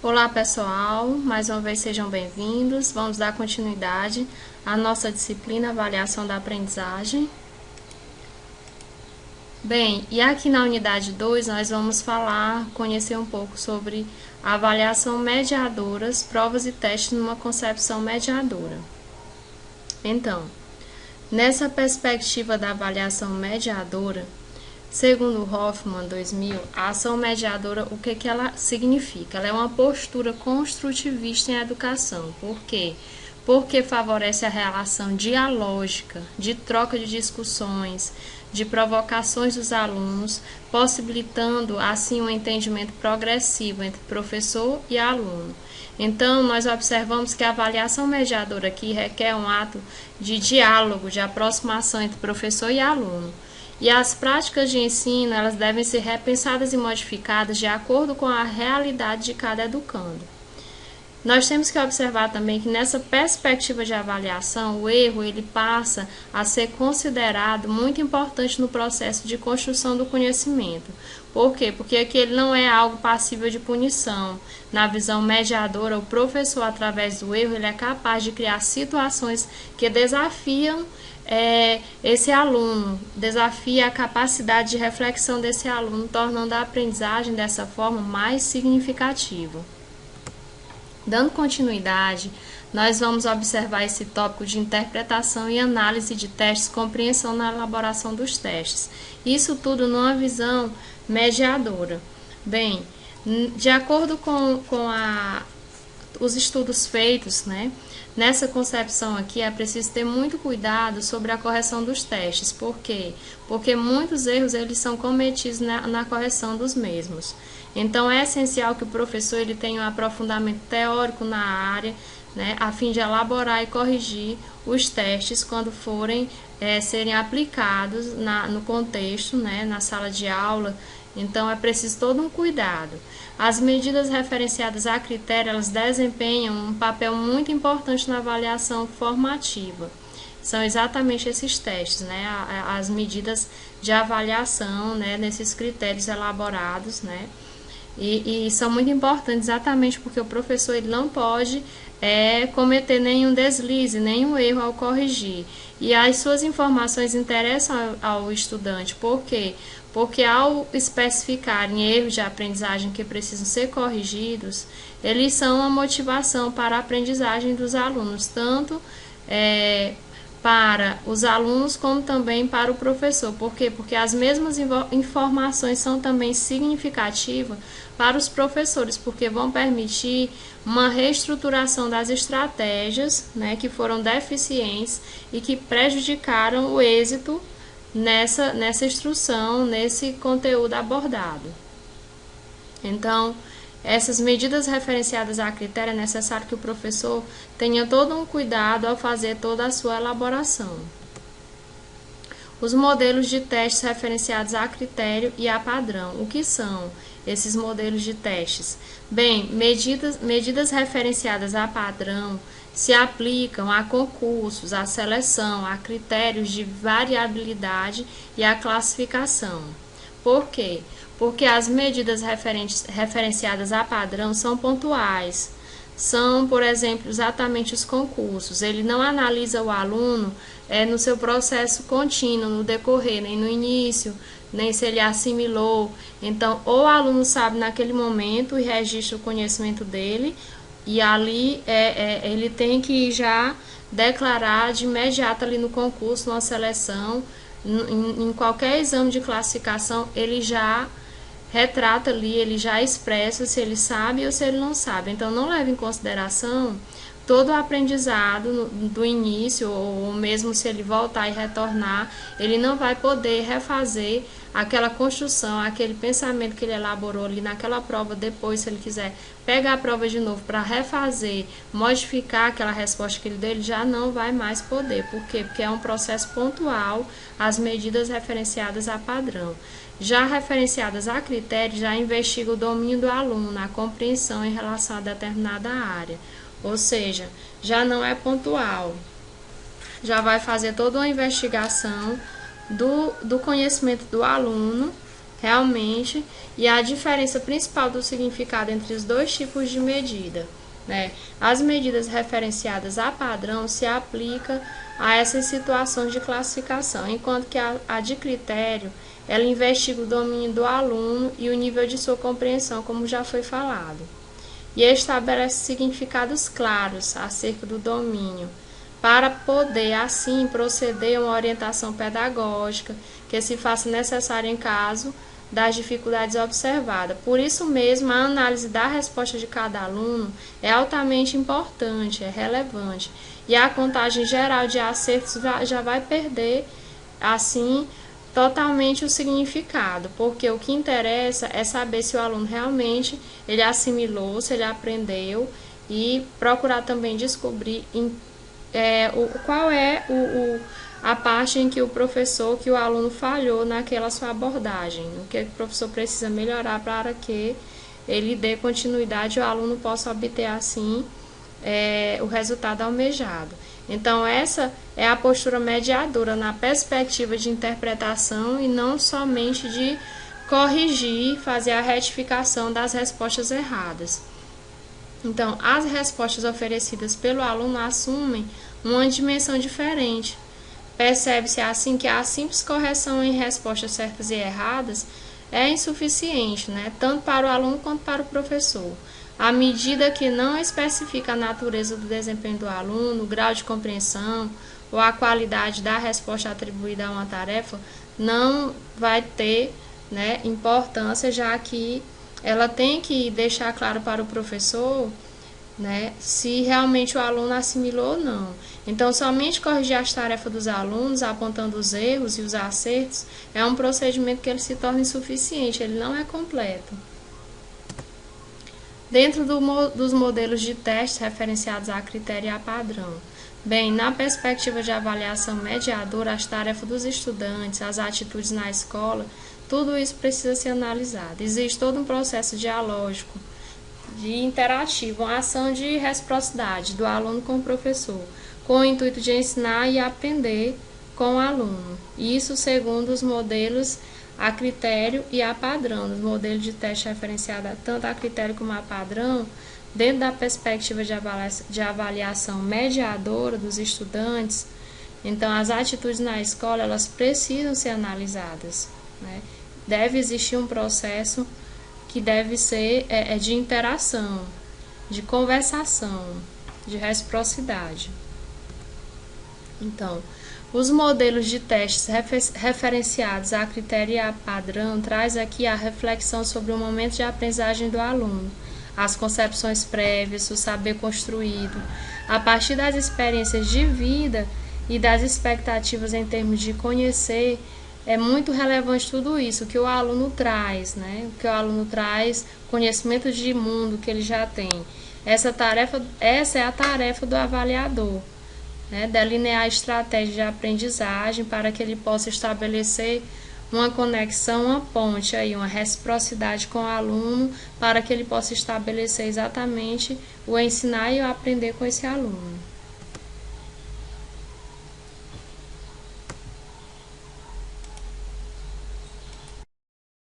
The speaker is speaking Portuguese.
Olá pessoal, mais uma vez sejam bem-vindos. Vamos dar continuidade à nossa disciplina Avaliação da Aprendizagem. Bem, e aqui na unidade 2 nós vamos conhecer um pouco sobre a avaliação mediadoras, provas e testes numa concepção mediadora. Então, nessa perspectiva da avaliação mediadora, segundo Hoffman, 2000, a ação mediadora, o que ela significa? Ela é uma postura construtivista em educação. Por quê? Porque favorece a relação dialógica, de troca de discussões, de provocações dos alunos, possibilitando assim um entendimento progressivo entre professor e aluno. Então, nós observamos que a avaliação mediadora aqui requer um ato de diálogo, de aproximação entre professor e aluno. E as práticas de ensino, elas devem ser repensadas e modificadas de acordo com a realidade de cada educando. Nós temos que observar também que nessa perspectiva de avaliação, o erro ele passa a ser considerado muito importante no processo de construção do conhecimento. Por quê? Porque aqui ele não é algo passível de punição. Na visão mediadora, o professor, através do erro, ele é capaz de criar situações que desafiam esse aluno, desafia a capacidade de reflexão desse aluno, tornando a aprendizagem dessa forma mais significativa. Dando continuidade, nós vamos observar esse tópico de interpretação e análise de testes, compreensão na elaboração dos testes. Isso tudo numa visão mediadora. Bem, de acordo com os estudos feitos, nessa concepção aqui é preciso ter muito cuidado sobre a correção dos testes. Por quê? Porque muitos erros eles são cometidos na correção dos mesmos. Então é essencial que o professor ele tenha um aprofundamento teórico na área, a fim de elaborar e corrigir os testes quando forem serem aplicados no contexto, na sala de aula. Então é preciso todo um cuidado. As medidas referenciadas a critério, elas desempenham um papel muito importante na avaliação formativa. São exatamente esses testes, as medidas de avaliação, nesses critérios elaborados, E são muito importantes exatamente porque o professor ele não pode cometer nenhum deslize, nenhum erro ao corrigir. E as suas informações interessam ao estudante. Por quê? Porque ao especificarem erros de aprendizagem que precisam ser corrigidos, eles são uma motivação para a aprendizagem dos alunos, tanto para os alunos como também para o professor. Por quê? Porque as mesmas informações são também significativas para os professores, porque vão permitir uma reestruturação das estratégias que foram deficientes e que prejudicaram o êxito nessa instrução, nesse conteúdo abordado. Então, essas medidas referenciadas a critério, é necessário que o professor tenha todo um cuidado ao fazer toda a sua elaboração. Os modelos de testes referenciados a critério e a padrão. O que são esses modelos de testes? Bem, medidas referenciadas a padrão se aplicam a concursos, a seleção, a critérios de variabilidade e a classificação. Por quê? Porque as medidas referenciadas a padrão são pontuais. São, por exemplo, exatamente os concursos. Ele não analisa o aluno no seu processo contínuo, no decorrer, nem no início, nem se ele assimilou. Então, ou o aluno sabe naquele momento e registra o conhecimento dele, e ali ele tem que já declarar de imediato ali no concurso, numa seleção, em qualquer exame de classificação, ele já retrata ali, ele já expressa se ele sabe ou se ele não sabe. Então, não leva em consideração todo o aprendizado do início, ou mesmo se ele voltar e retornar, ele não vai poder refazer aquela construção, aquele pensamento que ele elaborou ali naquela prova. Depois, se ele quiser pegar a prova de novo para refazer, modificar aquela resposta que ele deu, ele já não vai mais poder. Por quê? Porque é um processo pontual, as medidas referenciadas a padrão. Já referenciadas a critério, já investiga o domínio do aluno, a compreensão em relação a determinada área. Ou seja, já não é pontual. Já vai fazer toda uma investigação do conhecimento do aluno realmente, e a diferença principal do significado entre os dois tipos de medida, né? As medidas referenciadas a padrão se aplicam a essas situações de classificação, enquanto que a de critério, ela investiga o domínio do aluno e o nível de sua compreensão, como já foi falado, e estabelece significados claros acerca do domínio, para poder, assim, proceder a uma orientação pedagógica que se faça necessária em caso das dificuldades observadas. Por isso mesmo, a análise da resposta de cada aluno é altamente importante, é relevante, e a contagem geral de acertos já vai perder, assim, totalmente o significado, porque o que interessa é saber se o aluno realmente ele assimilou, se ele aprendeu, e procurar também descobrir qual é a parte em que o aluno falhou naquela sua abordagem, o que o professor precisa melhorar para que ele dê continuidade e o aluno possa obter assim o resultado almejado. Então, essa é a postura mediadora na perspectiva de interpretação e não somente de corrigir, fazer a retificação das respostas erradas. Então, as respostas oferecidas pelo aluno assumem uma dimensão diferente. Percebe-se assim que a simples correção em respostas certas e erradas é insuficiente, né? Tanto para o aluno quanto para o professor. À medida que não especifica a natureza do desempenho do aluno, o grau de compreensão ou a qualidade da resposta atribuída a uma tarefa, não vai ter, né, importância, já que ela tem que deixar claro para o professor, né, se realmente o aluno assimilou ou não. Então, somente corrigir as tarefas dos alunos, apontando os erros e os acertos, é um procedimento que ele se torna insuficiente, ele não é completo. Dentro dos modelos de testes referenciados a critério e a padrão. Bem, na perspectiva de avaliação mediadora, as tarefas dos estudantes, as atitudes na escola, tudo isso precisa ser analisado. Existe todo um processo dialógico, de interativo, uma ação de reciprocidade do aluno com o professor, com o intuito de ensinar e aprender com o aluno. Isso segundo os modelos a critério e a padrão. Os modelos de teste referenciados tanto a critério como a padrão, dentro da perspectiva de avaliação mediadora dos estudantes, então as atitudes na escola elas precisam ser analisadas, né? Deve existir um processo que deve ser de interação, de conversação, de reciprocidade. Então, os modelos de testes referenciados a critério e a padrão traz aqui a reflexão sobre o momento de aprendizagem do aluno, as concepções prévias, o saber construído, a partir das experiências de vida e das expectativas em termos de conhecer. É muito relevante tudo isso, que o aluno traz, né? Que o aluno traz conhecimento de mundo que ele já tem. Essa é a tarefa do avaliador, né? Delinear a estratégia de aprendizagem para que ele possa estabelecer uma conexão, uma ponte, aí, uma reciprocidade com o aluno, para que ele possa estabelecer exatamente o ensinar e o aprender com esse aluno.